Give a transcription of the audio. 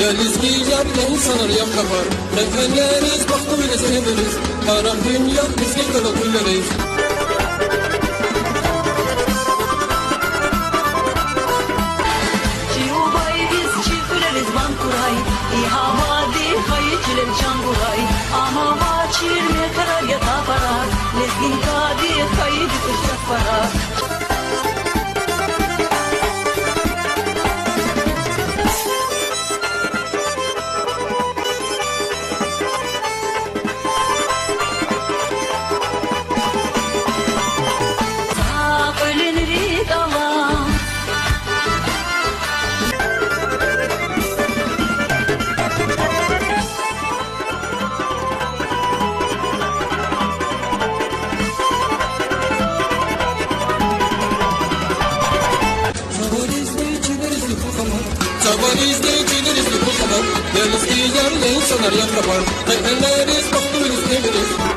Deriz ki yarla insanlar yam kapar. Mehvenleriz baktı bile severiz. Karan dünya biz gel okullarız. Çirme karar yata para, lezgin kadi kaydı kışak para. Ta öleniri dala. Çaban izleyiciler izli bu kadar. Deriz ki yarla insanlar yam kapar. Mehvenleriz baktı bile severiz.